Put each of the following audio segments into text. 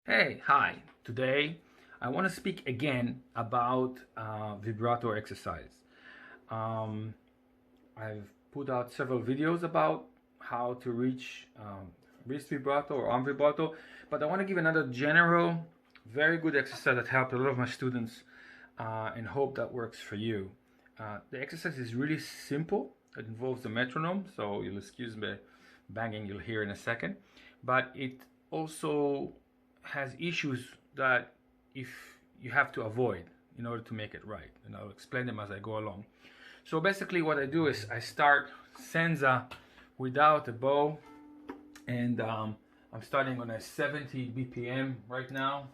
Hey, hi. Today I want to speak again about vibrato exercise. Um, I've put out several videos about how to reach wrist vibrato or arm vibrato, but I want to give another general, very good exercise that helped a lot of my students and hope that works for you. The exercise is really simple. It involves the metronome, so you'll excuse me banging you'll hear in a second, but it also has issues that if you have to avoid in order to make it right, and I'll explain them as I go along. So basically what I do is I start senza without a bow, and I'm starting on a 70 BPM right now,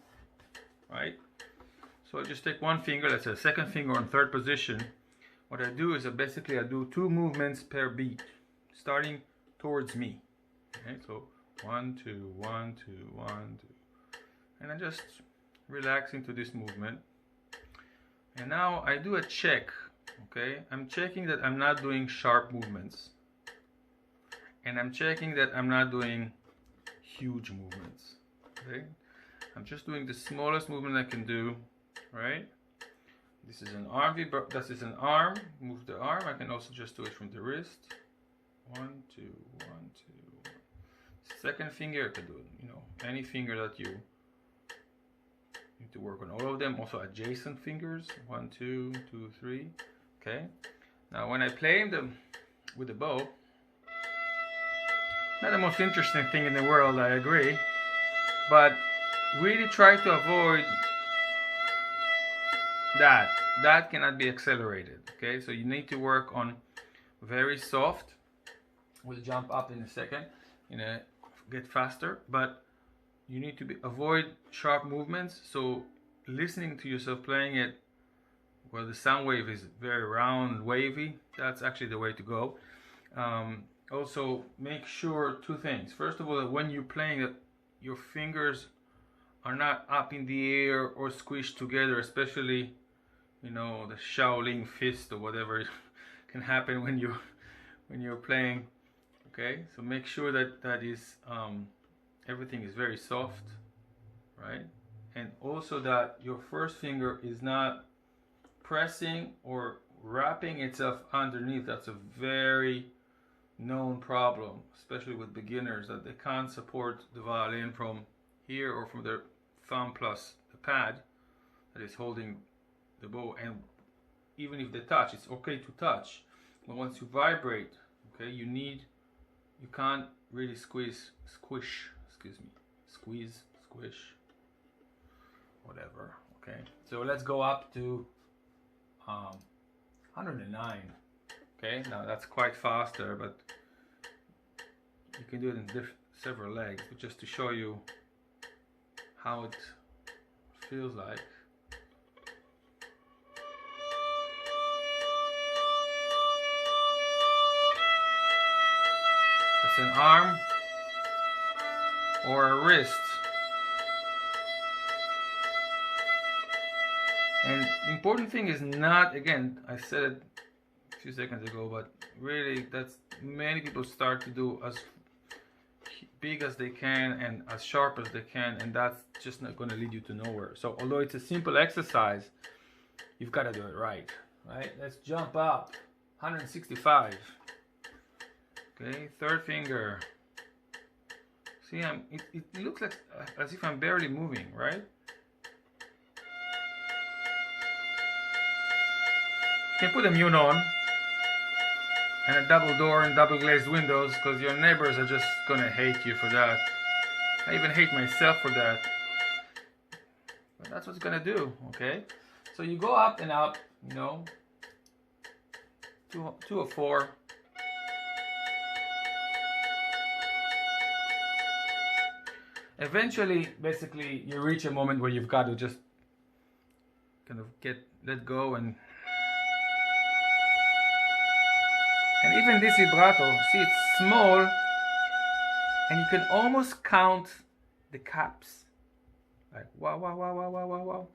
right? So I just take one finger, that's a second finger on third position. What I do is I do 2 movements per beat, starting towards me. Okay, so 1, 2, 1, 2, 1, 2. And I just relax into this movement. And now I do a check. Okay, I'm checking that I'm not doing sharp movements. And I'm checking that I'm not doing huge movements. Okay, I'm just doing the smallest movement I can do. Right? This is an arm. This is an arm. Move the arm. I can also just do it from the wrist. 1, 2, 1, 2. Second finger, I can do it. Any finger that you need to work on. All of them. Also adjacent fingers. 1, 2, 2, 3. Okay. Now when I play them with the bow, not the most interesting thing in the world, I agree, but really try to avoid that. That cannot be accelerated. Okay, so you need to work on very soft. We'll jump up in a second, get faster, but you need to avoid sharp movements. So listening to yourself playing it, well, the sound wave is very round, wavy. That's actually the way to go. Also, make sure 2 things. First of all, that when you're playing it, your fingers are not up in the air or squished together, especially the Shaolin fist or whatever can happen when you're playing. Okay, so make sure that is everything is very soft, right? And also that your first finger is not pressing or wrapping itself underneath. That's a very known problem, especially with beginners, that they can't support the violin from here or from their thumb plus the pad that is holding the bow. And even if they touch, it's okay to touch, but once you vibrate, okay, you can't really squeeze, squish, whatever. Okay, so let's go up to 109. Okay, now that's quite faster, but you can do it in several legs, but just to show you how it feels like. That's an arm or a wrist. And the important thing is not, again, I said it a few seconds ago, but really many people start to do as big as they can and as sharp as they can, and that's just not going to lead you to nowhere. So although it's a simple exercise, you've got to do it right. Let's jump up. 165. Okay, third finger. See, it looks like as if I'm barely moving, right? You can put a mute on and a double door and double glazed windows, because your neighbors are just gonna hate you for that. I even hate myself for that, but that's what's gonna do. Okay, so you go up and up, 2 or 4. Eventually, basically, you reach a moment where you've got to just kind of let go, and even this vibrato, see, it's small, and you can almost count the caps, like wow, wow, wow, wow, wow, wow, wow,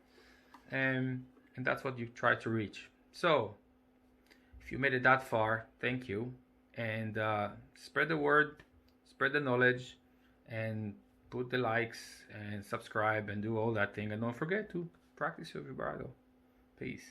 and that's what you try to reach. So if you made it that far, thank you, and spread the word, spread the knowledge, and put the likes and subscribe and do all that thing. And don't forget to practice your vibrato. Peace.